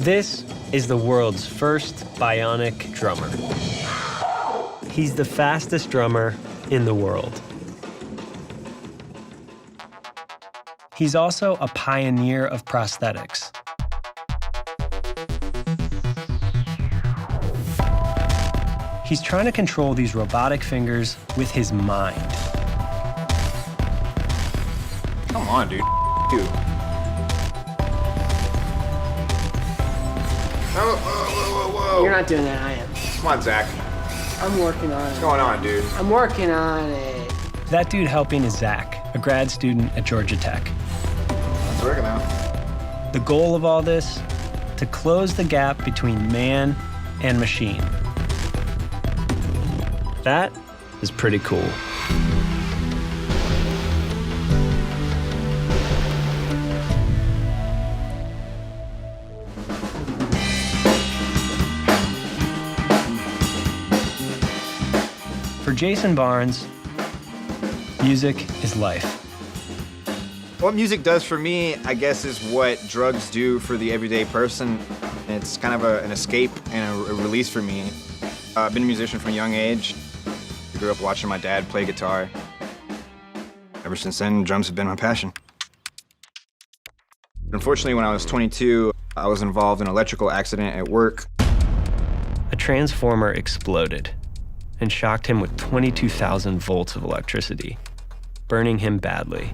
This is the world's first bionic drummer. He's the fastest drummer in the world. He's also a pioneer of prosthetics. He's trying to control these robotic fingers with his mind. Come on, dude. Dude. Whoa. You're not doing that, I am. Come on, Zach. I'm working on it. What's going on, dude? I'm working on it. That dude helping is Zach, a grad student at Georgia Tech. It's working out. The goal of all this? To close the gap between man and machine. That is pretty cool. For Jason Barnes, music is life. What music does for me, I guess, is what drugs do for the everyday person. It's kind of an escape and a release for me. I've been a musician from a young age. I grew up watching my dad play guitar. Ever since then, drums have been my passion. Unfortunately, when I was 22, I was involved in an electrical accident at work. A transformer exploded and shocked him with 22,000 volts of electricity, burning him badly.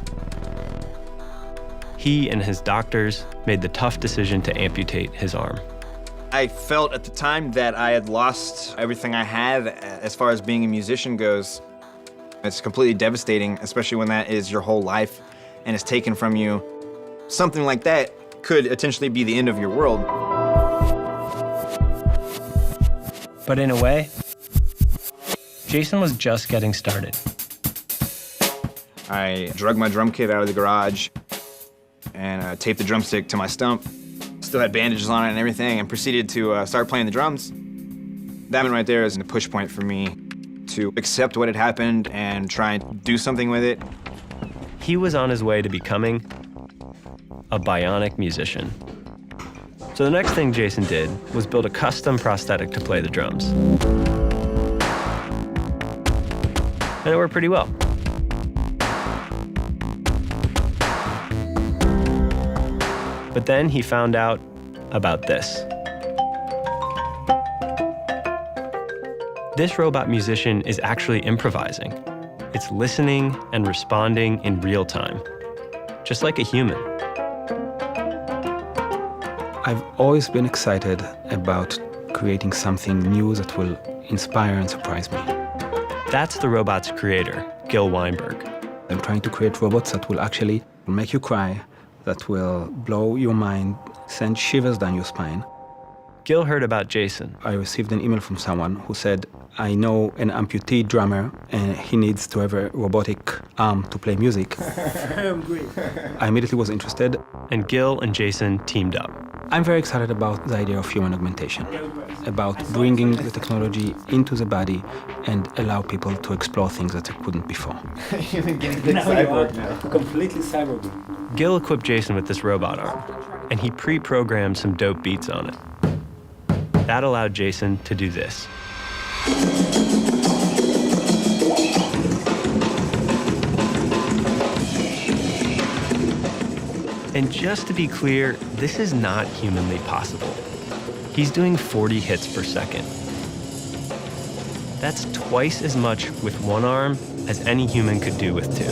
He and his doctors made the tough decision to amputate his arm. I felt at the time that I had lost everything I had as far as being a musician goes. It's completely devastating, especially when that is your whole life and it's taken from you. Something like that could potentially be the end of your world. But in a way, Jason was just getting started. I drug my drum kit out of the garage and taped the drumstick to my stump. Still had bandages on it and everything, and proceeded to start playing the drums. That one right there is the push point for me to accept what had happened and try and do something with it. He was on his way to becoming a bionic musician. So the next thing Jason did was build a custom prosthetic to play the drums. And it worked pretty well. But then he found out about this. This robot musician is actually improvising. It's listening and responding in real time, just like a human. I've always been excited about creating something new that will inspire and surprise me. That's the robot's creator, Gil Weinberg. I'm trying to create robots that will actually make you cry, that will blow your mind, send shivers down your spine. Gil heard about Jason. I received an email from someone who said, I know an amputee drummer and he needs to have a robotic arm to play music. I immediately was interested. And Gil and Jason teamed up. I'm very excited about the idea of human augmentation, about bringing the technology into the body and allow people to explore things that they couldn't before. You're getting cyborg now. Completely cyborg. Gil equipped Jason with this robot arm, and he pre-programmed some dope beats on it. That allowed Jason to do this. And just to be clear, this is not humanly possible. He's doing 40 hits per second. That's twice as much with one arm as any human could do with two.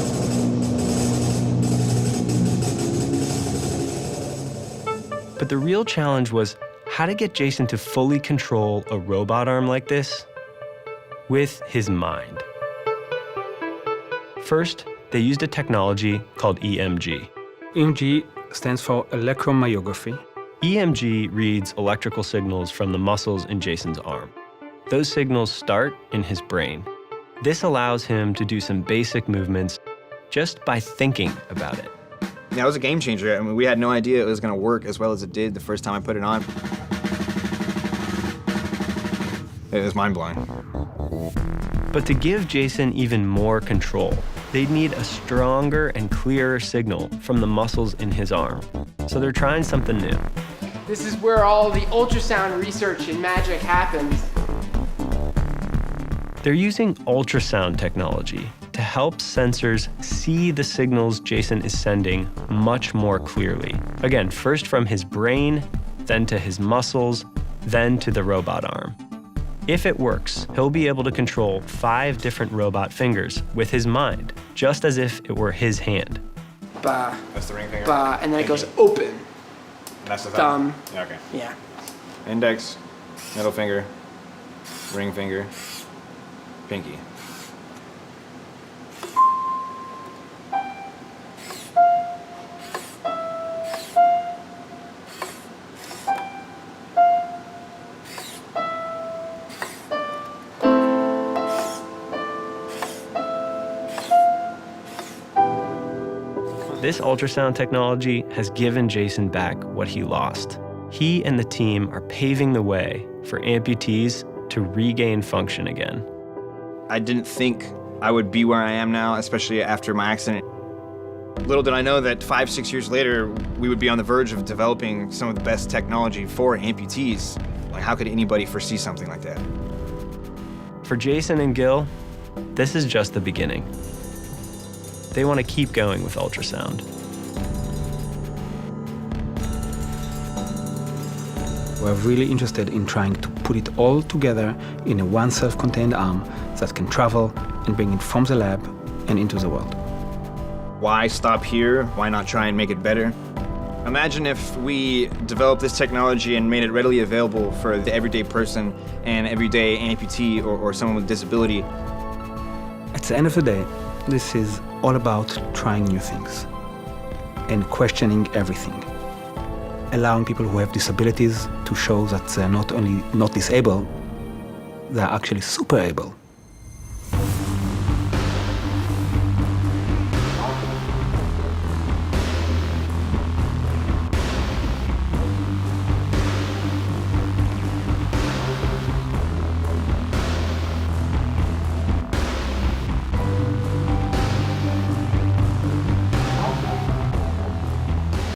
But the real challenge was how to get Jason to fully control a robot arm like this with his mind. First, they used a technology called EMG. EMG stands for electromyography. EMG reads electrical signals from the muscles in Jason's arm. Those signals start in his brain. This allows him to do some basic movements just by thinking about it. That was a game changer. I mean, we had no idea it was going to work as well as it did the first time I put it on. It was mind-blowing. But to give Jason even more control, they'd need a stronger and clearer signal from the muscles in his arm. So they're trying something new. This is where all the ultrasound research and magic happens. They're using ultrasound technology to help sensors see the signals Jason is sending much more clearly. Again, first from his brain, then to his muscles, then to the robot arm. If it works, he'll be able to control 5 different robot fingers with his mind, just as if it were his hand. Ba, That's the ring finger. ba, and then it goes open. And that's the Thumb. Yeah, okay. Yeah. Index, middle finger, ring finger, pinky. This ultrasound technology has given Jason back what he lost. He and the team are paving the way for amputees to regain function again. I didn't think I would be where I am now, especially after my accident. Little did I know that 5-6 years later, we would be on the verge of developing some of the best technology for amputees. Like, how could anybody foresee something like that? For Jason and Gil, this is just the beginning. They want to keep going with ultrasound. We're really interested in trying to put it all together in a one self-contained arm that can travel and bring it from the lab and into the world. Why stop here? Why not try and make it better? Imagine if we developed this technology and made it readily available for the everyday person and everyday amputee or someone with disability. At the end of the day, this is all about trying new things and questioning everything. Allowing people who have disabilities to show that they're not only not disabled, they're actually super able.